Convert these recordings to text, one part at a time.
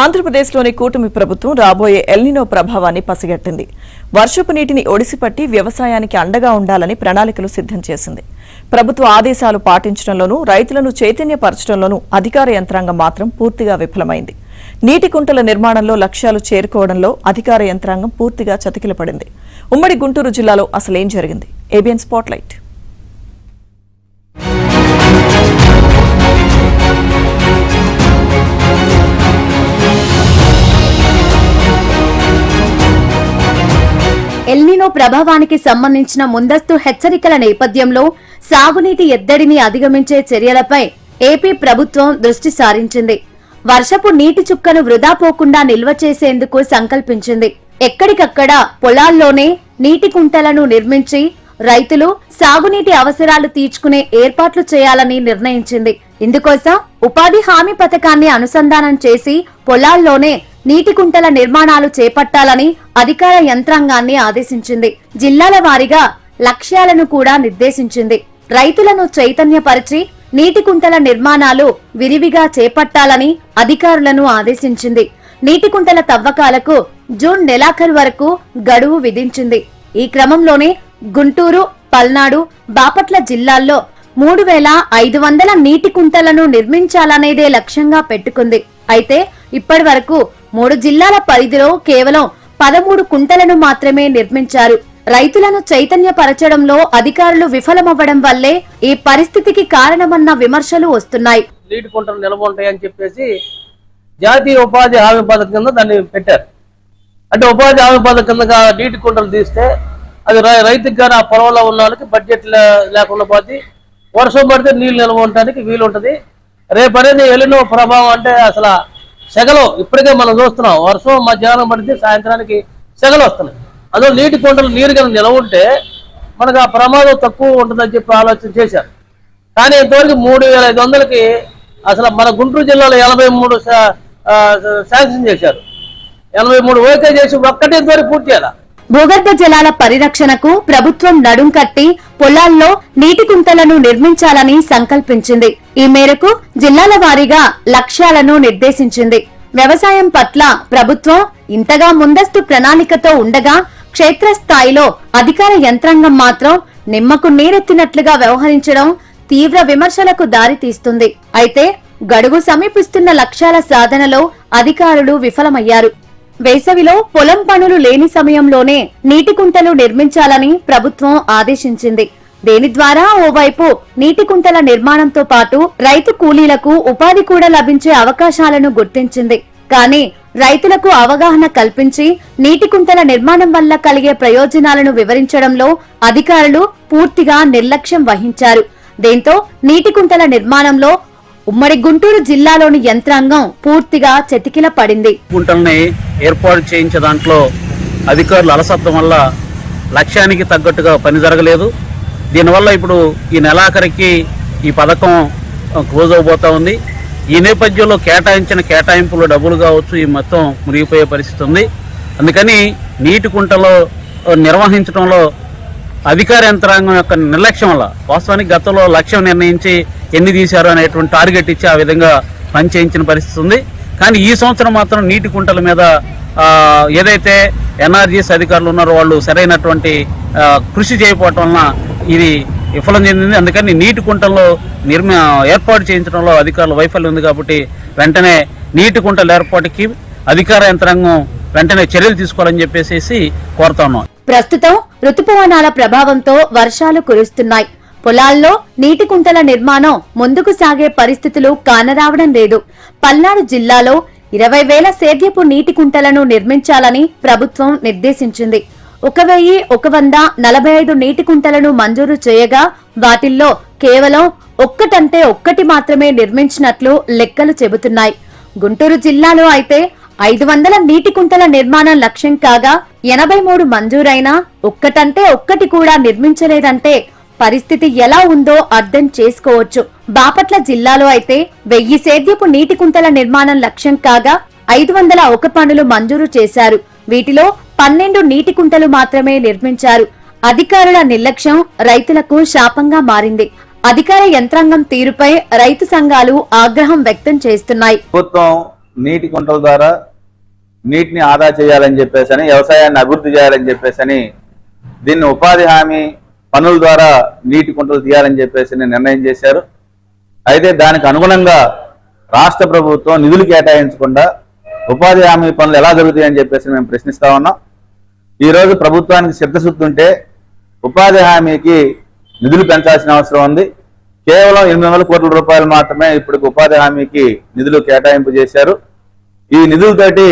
ఆంధ్రప్రదేశ్లోని కూటమి ప్రభుత్వం రాబోయే ఎల్నినో ప్రభావాన్ని పసిగట్టింది. వర్షపు నీటిని ఒడిసిపట్టి వ్యవసాయానికి అండగా ఉండాలని ప్రణాళికలు సిద్ధం చేసింది. ప్రభుత్వ ఆదేశాలు పాటించడంలోనూ రైతులను చైతన్యపరచడంలోనూ అధికార యంత్రాంగం మాత్రం పూర్తిగా విఫలమైంది. నీటి కుంటల నిర్మాణంలో లక్ష్యాలు చేరుకోవడంలో అధికార యంత్రాంగం పూర్తిగా చతికిలపడింది. ఉమ్మడి గుంటూరు జిల్లాలో అసలేం జరిగింది? ABN spotlight. ఎల్నినో ప్రభావానికి సంబంధించిన ముందస్తు హెచ్చరికల నేపథ్యంలో సాగునీటి ఎద్దడిని అధిగమించే చర్యలపై ఏపీ ప్రభుత్వం దృష్టి సారించింది. వర్షపు నీటి చుక్కను వృధా పోకుండా నిల్వ చేసేందుకు సంకల్పించింది. ఎక్కడికక్కడ పొలాల్లోనే నీటి కుంటలను నిర్మించి రైతులు సాగునీటి అవసరాలు తీర్చుకునే ఏర్పాట్లు చేయాలని నిర్ణయించింది. ఇందుకోసం ఉపాధి హామీ పథకాన్ని అనుసంధానం చేసి పొలాల్లోనే నీటి కుంటల నిర్మాణాలు చేపట్టాలని అధికార యంత్రాంగాన్ని ఆదేశించింది. జిల్లాల వారీగా లక్ష్యాలను కూడా నిర్దేశించింది. రైతులను చైతన్యపరిచి నీటి కుంటల నిర్మాణాలు విరివిగా చేపట్టాలని అధికారులను ఆదేశించింది. నీటి కుంటల తవ్వకాలకు జూన్ నెలాఖరు వరకు గడువు విధించింది. ఈ క్రమంలోనే గుంటూరు, పల్నాడు, బాపట్ల జిల్లాల్లో 3500 నీటి కుంటలను నిర్మించాలనేదే లక్ష్యంగా పెట్టుకుంది. అయితే ఇప్పటి వరకు 3 జిల్లాల పరిధిలో కేవలం 13 కుంటలను మాత్రమే నిర్మించారు. రైతులను చైతన్యపరచడంలో అధికారులు విఫలమవ్వడం వల్లే ఈ పరిస్థితికి కారణమన్న విమర్శలు వస్తున్నాయి. నీటి కుంటలు నిల్వ ఉంటాయని చెప్పేసి జాతీయ ఉపాధి హామీ పథకం కింద దాన్ని పెట్టారు. అంటే ఉపాధి హామీ పథకం కింద నీటి కుంటలు తీస్తే అది రైతుకి కానీ ఆ పొలంలో ఉన్న వాళ్ళకి బడ్జెట్ లేకుండా పోతే వర్షం పడితే నీళ్ళు నిల్వ ఉండడానికి వీలుంటది. రేపు అనేది ఎల్నినో ప్రభావం అంటే అసలు సెగలు ఇప్పటికే మనం చూస్తున్నాం. వర్షం మధ్యాహ్నం పడితే సాయంత్రానికి సెగలు వస్తున్నాయి. అందులో నీటి కుంటలు నీరు కనుక నిల్వ ఉంటే మనకు ఆ ప్రమాదం తక్కువ ఉంటుందని చెప్పి ఆలోచన చేశారు. కానీ ఇంతవరకు 3500కి అసలు మన గుంటూరు జిల్లాలో 83 శాంక్షన్ చేశారు. 83 ఓకే చేసి ఒక్కటే ఇంతవరకు పూర్తి చేయాలి. భూగర్భ జలాల పరిరక్షణకు ప్రభుత్వం నడుం కట్టి పొలాల్లో నీటి కుంటలను నిర్మించాలని సంకల్పించింది. ఈ మేరకు జిల్లాల వారీగా లక్ష్యాలను నిర్దేశించింది. వ్యవసాయం పట్ల ప్రభుత్వం ఇంతగా ముందస్తు ప్రణాళికతో ఉండగా క్షేత్రస్థాయిలో అధికార యంత్రాంగం మాత్రం నిమ్మకు నీరెత్తినట్లుగా వ్యవహరించడం తీవ్ర విమర్శలకు దారితీస్తుంది. అయితే గడువు సమీపిస్తున్న లక్ష్యాల సాధనలో అధికారులు విఫలమయ్యారు. వేసవిలో పొలం పనులు లేని సమయంలోనే నీటి కుంటలు నిర్మించాలని ప్రభుత్వం ఆదేశించింది. దీని ద్వారా ఓవైపు నీటి కుంటల నిర్మాణంతో పాటు రైతు కూలీలకు ఉపాధి కూడా లభించే అవకాశాలను గుర్తించింది. కానీ రైతులకు అవగాహన కల్పించి నీటి కుంటల నిర్మాణం వల్ల కలిగే ప్రయోజనాలను వివరించడంలో అధికారులు పూర్తిగా నిర్లక్ష్యం వహించారు. దీంతో నీటి కుంటల నిర్మాణంలో ఉమ్మడి గుంటూరు జిల్లాలోని యంత్రాంగం పూర్తిగా చతికిల పడింది. కుంటల్ని ఏర్పాటు చేయించే దాంట్లో అధికారులు అలసత్వం వల్ల లక్ష్యానికి తగ్గట్టుగా పని జరగలేదు. దీనివల్ల ఇప్పుడు ఈ నెలాఖరికి ఈ పథకం క్లోజ్ అవబోతా ఉంది. ఈ నేపథ్యంలో కేటాయించిన కేటాయింపులు డబ్బులు కావచ్చు ఈ మొత్తం మురిగిపోయే పరిస్థితి ఉంది. అందుకని నీటి కుంటలో నిర్వహించడంలో అధికార యంత్రాంగం యొక్క నిర్లక్ష్యం వల్ల వాస్తవానికి గతంలో లక్ష్యం నిర్ణయించి ఎన్ని తీశారు అనేటువంటి టార్గెట్ ఇచ్చి ఆ విధంగా పని చేయించిన పరిస్థితి ఉంది. కానీ ఈ సంవత్సరం మాత్రం నీటి కుంటల మీద ఏదైతే ఎన్ఆర్జీఎస్ అధికారులు ఉన్నారో వాళ్ళు సరైనటువంటి కృషి చేయకపోవటం వలన ఇది విఫలం చెందింది. అందుకని నీటి కుంటల్లో ఏర్పాటు చేయించడంలో అధికారుల వైఫల్యం ఉంది. కాబట్టి వెంటనే నీటి కుంటల ఏర్పాటుకి అధికార యంత్రాంగం వెంటనే చర్యలు తీసుకోవాలని చెప్పేసి కోరుతా ఉన్నాం. ప్రస్తుతం రుతుపవనాల ప్రభావంతో వర్షాలు కురుస్తున్నాయి. పొలాల్లో నీటి కుంటల నిర్మాణం ముందుకు సాగే పరిస్థితులు కానరావడం లేదు. పల్నాడు జిల్లాలో 20,000 సేద్యపు నీటి కుంటలను నిర్మించాలని ప్రభుత్వం నిర్దేశించింది. 1145 నీటి కుంటలను మంజూరు చేయగా వాటిల్లో కేవలం ఒక్కటి మాత్రమే నిర్మించినట్లు లెక్కలు చెబుతున్నాయి. గుంటూరు జిల్లాలో అయితే 500 నీటి కుంటల నిర్మాణం లక్ష్యం కాగా 83 మంజూరైనా ఒక్కటి కూడా నిర్మించలేదంటే పరిస్థితి ఎలా ఉందో అర్థం చేసుకోవచ్చు. బాపట్ల జిల్లాలో అయితే 1000 సేద్యపు నీటి కుంటల నిర్మాణం లక్ష్యం కాగా 501 పనులు మంజూరు చేశారు. వీటిలో 12 నీటి కుంటలు మాత్రమే నిర్మించారు. అధికారుల నిర్లక్ష్యం రైతులకు శాపంగా మారింది. అధికార యంత్రాంగం తీరుపై రైతు సంఘాలు ఆగ్రహం వ్యక్తం చేస్తున్నాయి. ప్రభుత్వం నీటి కుంటల ద్వారా నీటిని ఆదా చేయాలని చెప్పేసి, వ్యవసాయాన్ని అభివృద్ధి చేయాలని చెప్పేసి, దీన్ని ఉపాధి హామీ పనుల ద్వారా నీటి కుంటలు తీయాలని చెప్పేసి నిర్ణయం చేశారు. అయితే దానికి అనుగుణంగా రాష్ట్ర ప్రభుత్వం నిధులు కేటాయించకుండా ఉపాధి హామీ పనులు ఎలా జరుగుతాయని చెప్పేసి మేము ప్రశ్నిస్తా ఉన్నాం. ఈరోజు ప్రభుత్వానికి చిత్తశుద్ధి ఉంటే ఉపాధి హామీకి నిధులు పెంచాల్సిన అవసరం ఉంది. కేవలం 800 కోట్ల రూపాయలు మాత్రమే ఇప్పటికి ఉపాధి హామీకి నిధులు కేటాయింపు చేశారు. ఈ నిధులతోటి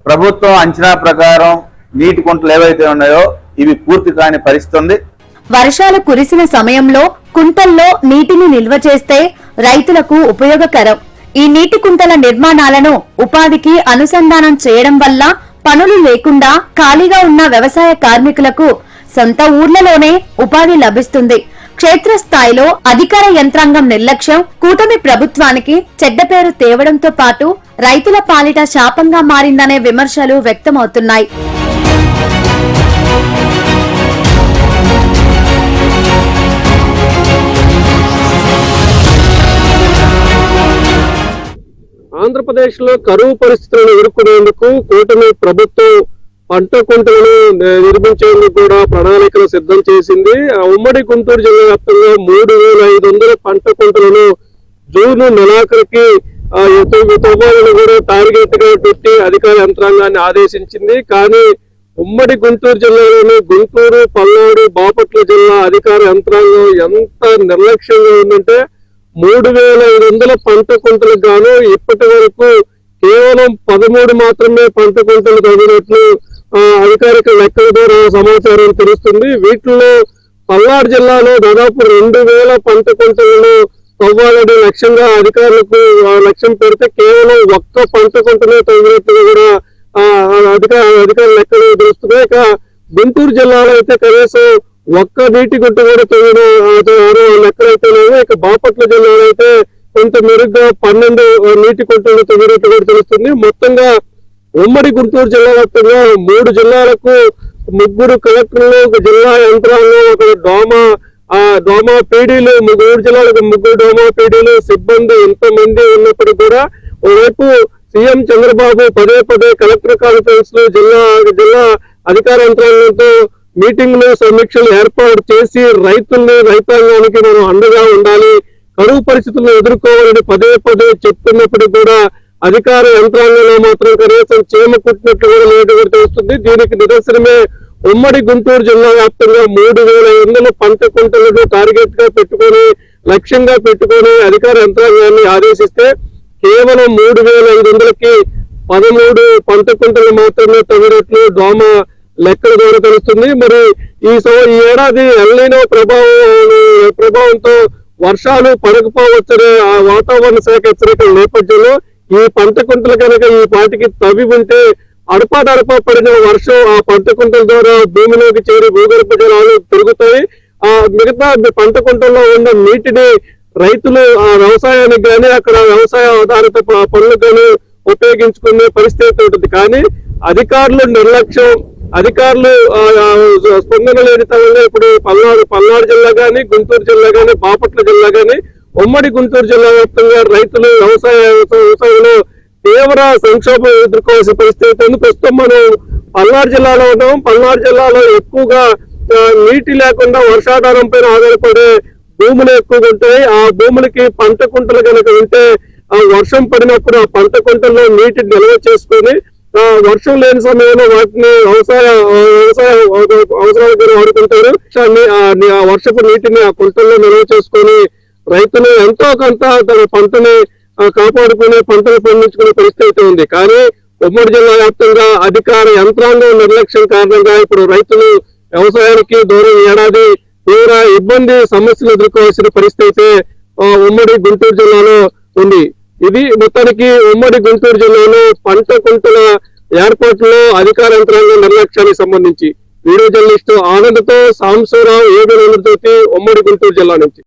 ప్రభుత్వం అంచనా ప్రకారం నీటి కుంటలు ఏవైతే ఉన్నాయో ఇవి పూర్తి కాని పరిస్థితి ఉంది. వర్షాలు కురిసిన సమయంలో కుంటల్లో నీటిని నిల్వ చేస్తే రైతులకు ఉపయోగకరం. ఈ నీటి కుంటల నిర్మాణాలను ఉపాధికి అనుసంధానం చేయడం వల్ల పనులు లేకుండా ఖాళీగా ఉన్న వ్యవసాయ కార్మికులకు సొంత ఊర్లలోనే ఉపాధి లభిస్తుంది. క్షేత్రస్థాయిలో అధికార యంత్రాంగం నిర్లక్ష్యం కూటమి ప్రభుత్వానికి చెడ్డ పేరు తేవడంతో పాటు రైతుల పాలిట శాపంగా మారిందనే విమర్శలు వ్యక్తమవుతున్నాయి. ఆంధ్రప్రదేశ్ లో కరువు పరిస్థితులను ఎదుర్కొనేందుకు కూటమి ప్రభుత్వం పంట కుంటలను నిర్మించేందుకు కూడా ప్రణాళికలు సిద్ధం చేసింది. ఉమ్మడి గుంటూరు జిల్లా వ్యాప్తంగా 3500 పంట కుంటలను జూన్ నెలాఖరికి తవ్వాలని కూడా టార్గెట్ గా పెట్టి అధికార యంత్రాంగాన్ని ఆదేశించింది. కానీ ఉమ్మడి గుంటూరు జిల్లాలోని గుంటూరు, పల్నాడు, బాపట్ల జిల్లా అధికార యంత్రాంగం ఎంత నిర్లక్ష్యంగా ఉందంటే 3500 పంట కుంటలకు గాను ఇప్పటి వరకు కేవలం 13 మాత్రమే పంట కుంటలు తవ్వినట్లు అధికారిక లెక్కల ద్వారా సమాచారం తెలుస్తుంది. వీటిలో పల్నాడు జిల్లాలో దాదాపు 2000 పంట కుంటలను తవ్వాలనే లక్ష్యంగా అధికారులకు లక్ష్యం పెడితే కేవలం ఒక్క పంట కుంటనే తవ్వినట్లు కూడా అధికార లెక్కలు తెలుస్తున్నాయి. ఇక గుంటూరు జిల్లాలో అయితే కనీసం ఒక్క నీటి గుట్ట కూడా తవ్విన లెక్కలైతే లేవు. ఇక బాపట్ల జిల్లాలో అయితే కొంత మెరుగ్గా 12 నీటి గుంటలు తవ్వినట్టు కూడా తెలుస్తుంది. మొత్తంగా ఉమ్మడి గుంటూరు జిల్లా వ్యాప్తంగా 3 జిల్లాలకు 3 కలెక్టర్లు, ఒక జిల్లా యంత్రాంగం, ఒక డోమా పీడీలు, 3 జిల్లాలకు 3 డోమా పీడీలు, సిబ్బంది ఇంతమంది ఉన్నప్పటికీ కూడా ఓవైపు సీఎం చంద్రబాబు పదే కలెక్టర్ కాన్ఫరెన్స్ లో జిల్లా అధికార యంత్రాంగంతో మీటింగ్లు, సమీక్షలు ఏర్పాటు చేసి రైతాంగానికి మనం అండగా ఉండాలి, కరువు పరిస్థితులను ఎదుర్కోవాలని పదే చెప్తున్నప్పటికీ కూడా అధికార యంత్రాంగంలో మాత్రం కనీసం చీమ కుట్టినట్లు కూడా లేదని తెలుస్తుంది. దీనికి నిదర్శనమే ఉమ్మడి గుంటూరు జిల్లా వ్యాప్తంగా 3500 పంట కుంటలను టార్గెట్ గా పెట్టుకొని లక్ష్యంగా పెట్టుకొని అధికార యంత్రాంగాన్ని ఆదేశిస్తే కేవలం 3500కి 13 పంట కుంటలు మాత్రమే తవ్వినట్లు డోమా లెక్కల ద్వారా తెలుస్తుంది. మరి ఈ ఏడాది ఎల్నినో ప్రభావంతో వర్షాలు పడకపోవచ్చనే ఆ వాతావరణ శాఖ హెచ్చరికల నేపథ్యంలో ఈ పంట కుంటలు కనుక ఈ పాటికి తవ్వి ఉంటే అడపా పడిన వర్షం ఆ పంట కుంటల ద్వారా భూమిలోకి చేరి భూగర్భ జలాలు పెరుగుతాయి. ఆ మిగతా పంట కుంటల్లో ఉన్న నీటిని రైతులు ఆ వ్యవసాయానికి కానీ అక్కడ వ్యవసాయ ఆధారిత పనులకు కానీ ఉపయోగించుకునే పరిస్థితి ఉంటుంది. కానీ అధికారులు నిర్లక్ష్యం, అధికారులు స్పందన లేని తరంగా ఇప్పుడు పల్నాడు జిల్లా కానీ, గుంటూరు జిల్లా కానీ, బాపట్ల జిల్లా కానీ, ఉమ్మడి గుంటూరు జిల్లా వ్యాప్తంగా రైతులు వ్యవసాయంలో తీవ్ర సంక్షోభం ఎదుర్కోవాల్సిన పరిస్థితి ఉంది. ప్రస్తుతం మనం పల్నాడు జిల్లాలో ఉన్నాం. పల్నాడు జిల్లాలో ఎక్కువగా నీటి లేకుండా వర్షాధారం పైన ఆధారపడే భూములు ఎక్కువగా ఉంటాయి. ఆ భూములకి పంట కుంటలు కనుక ఉంటే ఆ వర్షం పడినప్పుడు ఆ పంట కుంటల్లో నీటిని నిల్వ చేసుకొని వర్షం లేని సమయంలో వాటిని వ్యవసాయ అవసరాలకు వాడుకుంటారు. ఆ వర్షపు నీటిని ఆ కుంటల్లో నిల్వ చేసుకొని రైతులు ఎంతో కొంత తన పంటని కాపాడుకునే పంటలు పండించుకునే పరిస్థితి ఉంది. కానీ ఉమ్మడి జిల్లా వ్యాప్తంగా అధికార యంత్రాంగం నిర్లక్ష్యం కారణంగా ఇప్పుడు రైతులు వ్యవసాయానికి దూరం ఏడాది తీవ్ర ఇబ్బంది సమస్యలు ఎదుర్కోవాల్సిన పరిస్థితి ఉమ్మడి గుంటూరు జిల్లాలో ఉంది. ఇది మొత్తానికి ఉమ్మడి గుంటూరు జిల్లాలో పంట కుంటల ఏర్పాటులో అధికార యంత్రాంగం నిర్లక్ష్యానికి సంబంధించి వీడియో జర్నలిస్టు ఆనంద్తో సాంబశివరావు, ఏబీ ఉమ్మడి గుంటూరు జిల్లా నుంచి.